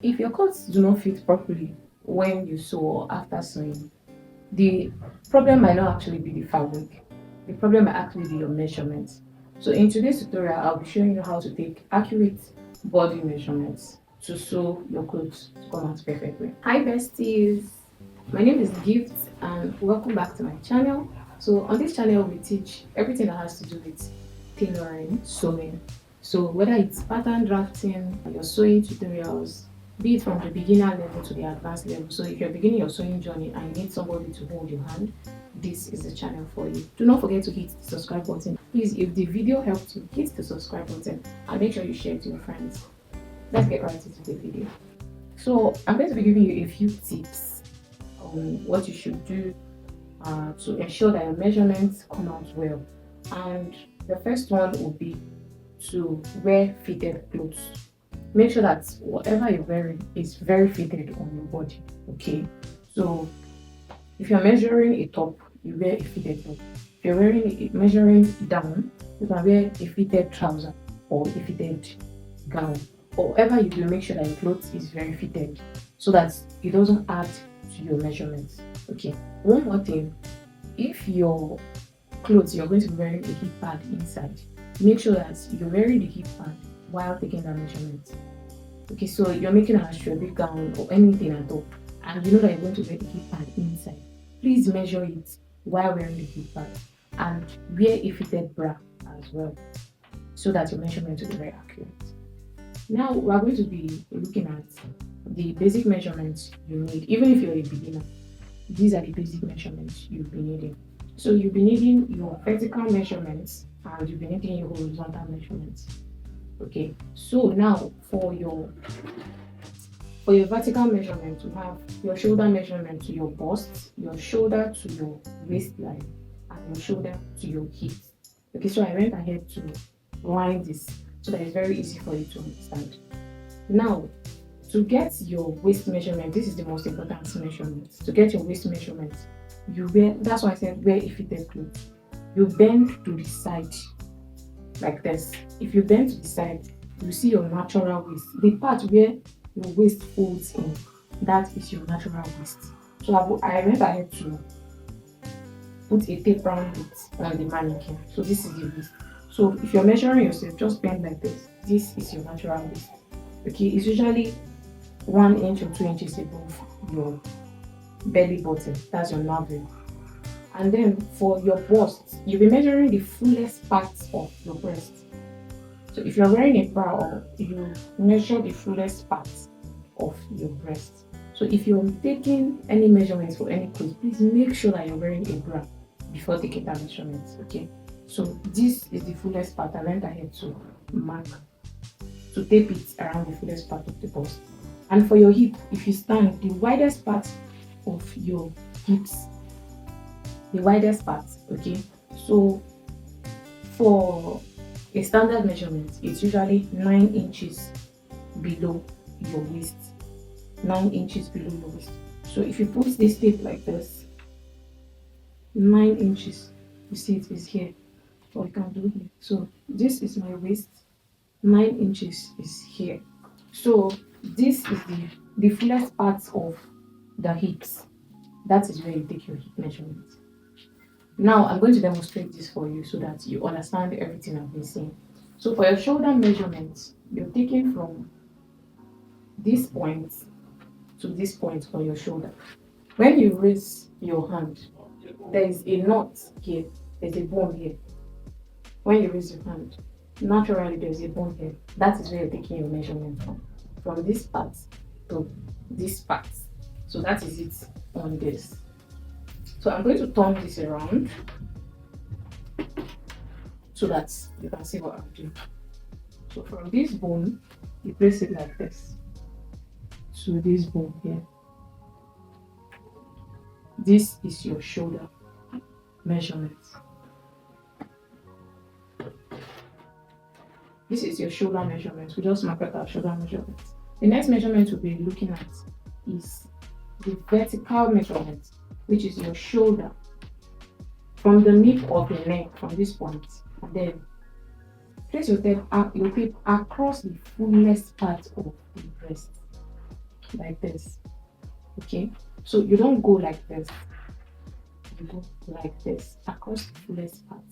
If your clothes do not fit properly when you sew or after sewing, the problem might not actually be the fabric. The problem might actually be your measurements. So in today's tutorial, I'll be showing you how to take accurate body measurements to sew your clothes to come out perfectly. Hi besties, my name is Gift and welcome back to my channel. So on this channel, we teach everything that has to do with tailoring, sewing. So whether it's pattern drafting, your sewing tutorials, be it from the beginner level to the advanced level. So if you're beginning your sewing journey and you need somebody to hold your hand, this is the channel for you. Do not forget to hit the subscribe button. Please, if the video helped you, hit the subscribe button and make sure you share it to your friends. Let's get right into the video. So I'm going to be giving you a few tips on what you should do to ensure that your measurements come out well. And the first one will be to wear fitted clothes. Make sure that whatever you're wearing is very fitted on your body. Okay, so if you're measuring a top, you wear a fitted top. If you're measuring down, you can wear a fitted trouser or a fitted gown. Or whatever you do, make sure that your clothes is very fitted so that it doesn't add to your measurements. Okay, one more thing, if your clothes you're going to be wearing a hip pad inside, make sure that you're wearing the hip pad while taking that measurement. Okay, so you're making a strawberry gown or anything at all, and you know that you're going to wear the hip pad inside. Please measure it while wearing the hip pad and wear a fitted bra as well, so that your measurement will be very accurate. Now we are going to be looking at the basic measurements you need, even if you're a beginner. These are the basic measurements you'll be needing. So you'll be needing your vertical measurements and you'll be needing your horizontal measurements. Okay, so now for your vertical measurement, you have your shoulder measurement to your bust, your shoulder to your waistline, and your shoulder to your hips. Okay, so I went ahead to line this so that it's very easy for you to understand. Now, to get your waist measurement, this is the most important measurement. To get your waist measurement, that's why I said wear a fitted clothes. You bend to the side like this. If you bend to the side, you see your natural waist. The part where your waist folds in, that is your natural waist. So I went ahead to put a tape round it on the mannequin. So this is the waist. So if you're measuring yourself, just bend like this. This is your natural waist. Okay, it's usually 1 inch or 2 inches above your belly button. That's your navel. And then for your bust, you'll be measuring the fullest parts of your breast. So if you're wearing a bra, you measure the fullest parts of your breast. So if you're taking any measurements for any clothes, please make sure that you're wearing a bra before taking that measurement. Okay. So this is the fullest part. I went ahead to mark, to tape it around the fullest part of the bust. And for your hip, if you stand, the widest part of your hips, the widest part, okay? So for a standard measurement, it's usually 9 inches below your waist. 9 inches below your waist. So if you put this tape like this, 9 inches, you see it is here. Or you can do it. So this is my waist, 9 inches is here. So this is the fullest part of the hips. That is where you take your hip measurement. Now I'm going to demonstrate this for you so that you understand everything I've been saying. So for your shoulder measurement, you're taking from this point to this point on your shoulder. When you raise your hand, there is a knot here, there's a bone here. When you raise your hand, naturally there's a bone here. That is where you're taking your measurement from this part to this part. So that is it on this. So I'm going to turn this around so that you can see what I'm doing. So from this bone, you place it like this to this bone here. This is your shoulder measurement. This is your shoulder measurement. We just mark out our shoulder measurement. The next measurement we'll be looking at is the vertical measurement, which is your shoulder from the nape of the neck, from this point, and then place your tape across the fullest part of the breast. like this. Okay, so you don't go like this, you go like this across the fullest part.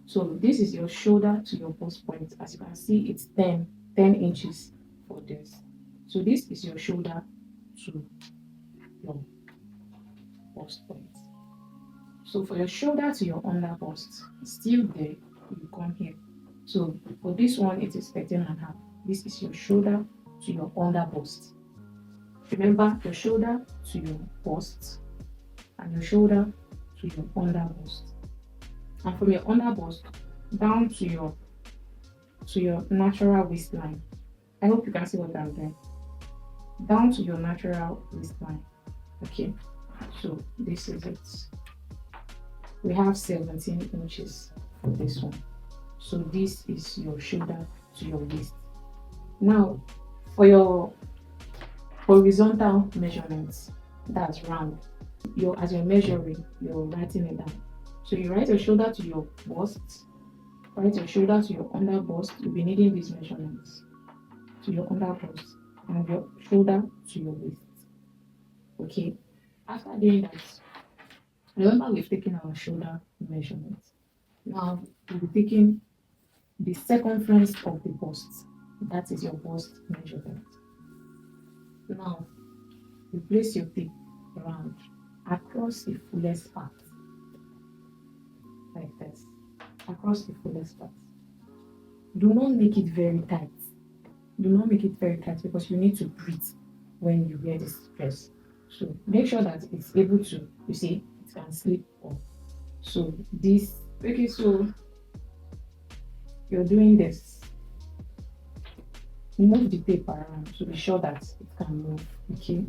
So this is your shoulder to your bust point. As you can see, it's 10 inches for this. So this is your shoulder to your bust point. So for your shoulder to your under bust, still there, you come here. So for this one, it is 13.5. This is your shoulder to your under bust. Remember your shoulder to your bust and your shoulder to your under bust. And from your under bust down to your natural waistline. I hope you can see what I'm doing. Down to your natural waistline. Okay, so this is it. We have 17 inches for this one. So this is your shoulder to your waist. Now for your horizontal measurements, that's round. As you're measuring, you're writing it down. So you write your shoulder to your bust, write your shoulder to your under bust. You'll be needing these measurements to your under bust and your shoulder to your waist. Okay, after doing that, remember we've taken our shoulder measurement. Now we'll be taking the circumference of the bust. That is your bust measurement. Now you place your tape around across the fullest part, like this, across the fullest part. Do not make it very tight. Do not make it very tight because you need to breathe when you wear this dress. So make sure that it's able to, you see, it can slip off. So this, okay, so you're doing this. Move the tape around to be sure that it can move. Okay,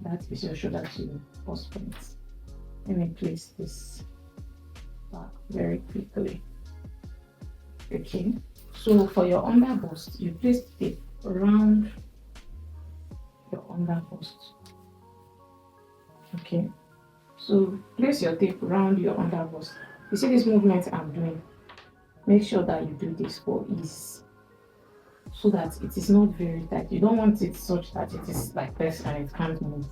that is your shoulder to your bust point. Let me place this back very quickly. Okay, so for your under bust, you place the tape around your under bust. Okay, so place your tape around your under bust. You see this movement I'm doing? Make sure that you do this for ease, so that it is not very tight. You don't want it such that it is like this and it can't move.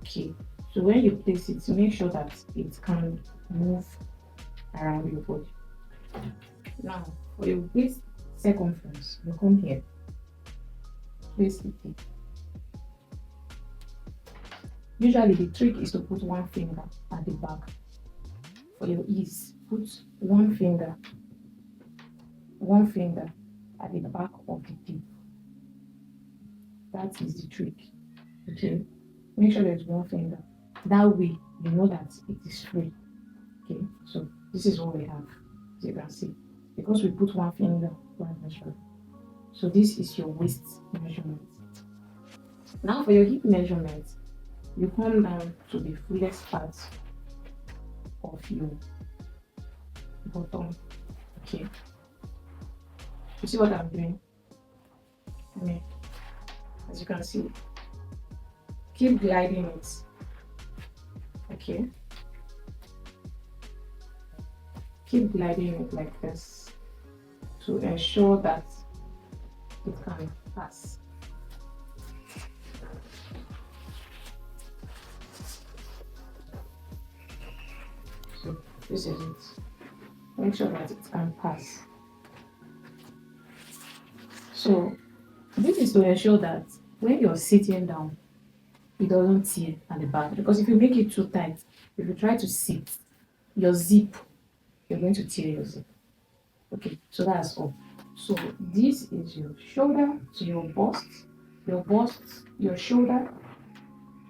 Okay, so when you place it, make sure that it can move around your body. Now for your waist circumference, you come here, place the tape. Usually the trick is to put one finger at the back. For your ease, put one finger at the back of the tape. That is the trick. Okay, make sure there's one finger. That way you know that it is free. Okay, so this is what we have, as you can see, because we put one finger, one measurement. So this is your waist measurement. Now for your hip measurement, you come down to the fullest part of your bottom. Okay, you see what I'm doing? I mean, as you can see, keep gliding it. Okay, keep gliding it like this to ensure that it can pass. So this is it. Make sure that it can pass. So this is to ensure that when you're sitting down, it doesn't tear at the back. Because if you make it too tight, if you try to sit, your zip, you're going to tear your zip. Okay, so that's all. So this is your shoulder to your bust, your shoulder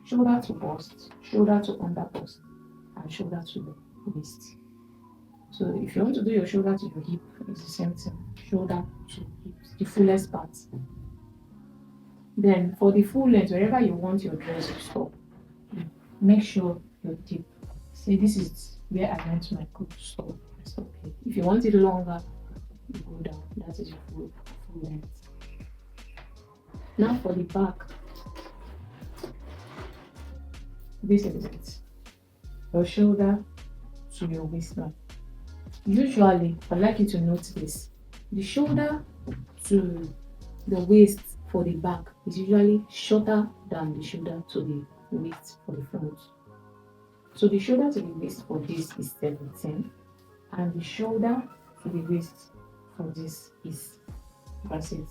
to bust, shoulder to under bust, and shoulder to the waist. So if you want to do your shoulder to your hip, it's the same thing. Shoulder to hips, the fullest part. Then for the full length, wherever you want your dress to stop, make sure your tip. See, this is where I want my coat to stop. I stop here. If you want it longer, you go down. That is your full length. Now for the back, this is it. Your shoulder to your waistline. Usually, I'd like you to note this. The shoulder to the waist for the back is usually shorter than the shoulder to the waist for the front. So the shoulder to the waist for this is 17, and the shoulder to the waist for this is, that's it.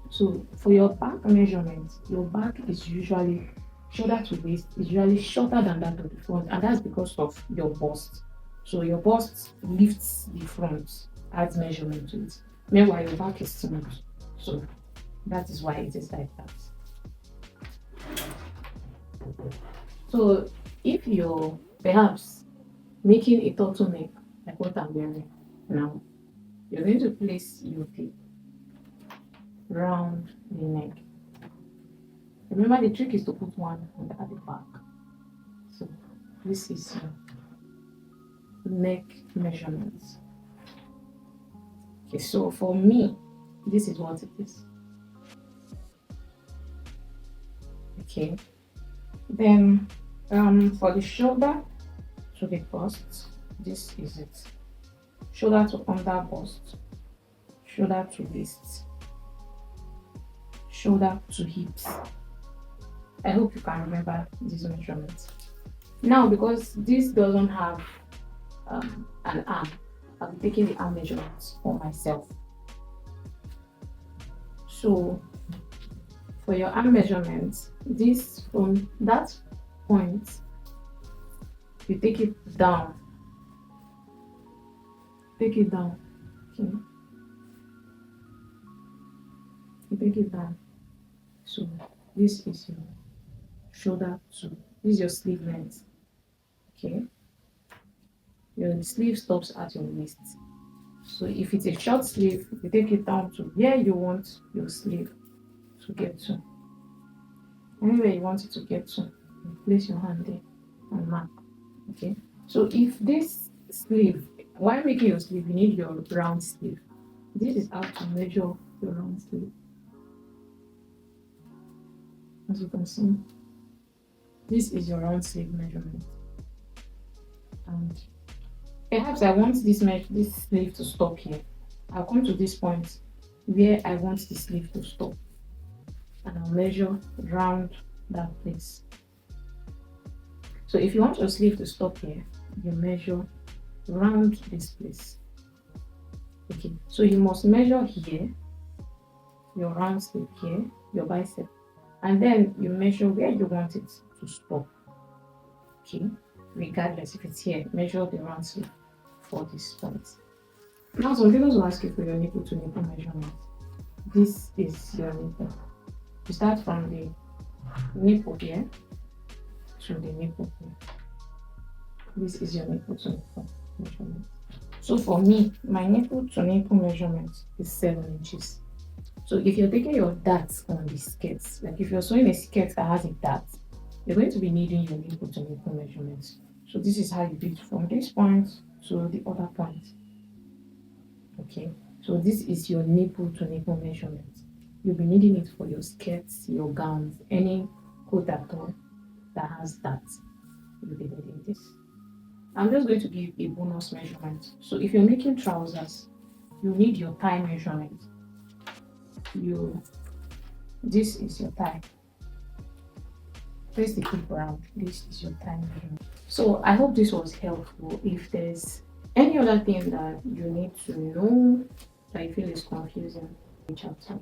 So for your back measurement, your back is usually, shoulder to waist is usually shorter than that of the front, and that's because of your bust. So your bust lifts the front, adds measurement to it. Meanwhile, your back is smooth. So that is why it is like that. So if you're perhaps making a turtleneck like what I'm wearing now, you're going to place your tape round the neck. Remember, the trick is to put one at the back. So this is your neck measurements. Okay, so for me, this is what it is. Okay, then for the shoulder to the bust, this is it. Shoulder to under bust, shoulder to waist, shoulder to hips. I hope you can remember these measurements. Now, because this doesn't have an arm, I'll be taking the arm measurements for myself. So for your arm measurements, this from that point, you take it down. Take it down. Okay. You take it down. So this is your shoulder to, this is your sleeve length. Okay. Your sleeve stops at your waist. So if it's a short sleeve, you take it down to where you want your sleeve to get to. Anywhere you want it to get to, you place your hand there and mark. Okay. So if this sleeve, while making your sleeve, you need your round sleeve. This is how to measure your round sleeve. As you can see, this is your round sleeve measurement. And perhaps I want this sleeve to stop here. I'll come to this point where I want the sleeve to stop, and I'll measure round that place. So if you want your sleeve to stop here, you measure round this place. Okay, so you must measure here, your round sleeve here, your bicep, and then you measure where you want it to stop. Okay, regardless if it's here, measure the round sleeve for this point. Now, some people will ask you for your nipple to nipple measurement. This is your nipple. You start from the nipple here to the nipple here. This is your nipple to nipple measurement. So for me, my nipple to nipple measurement is 7 inches. So if you're taking your darts on the skirts, like if you're sewing a skirt that has a dart, you're going to be needing your nipple to nipple measurements. So this is how you do it from this point to the other point. Okay, so this is your nipple to nipple measurement. You'll be needing it for your skirts, your gowns, any coat at all that has that. You'll be needing this. I'm just going to give a bonus measurement. So if you're making trousers, you need your thigh measurement. This is your thigh. Place the clip around. This is your thigh measurement. So I hope this was helpful. If there's any other thing that you need to know that you feel is confusing, reach out to me.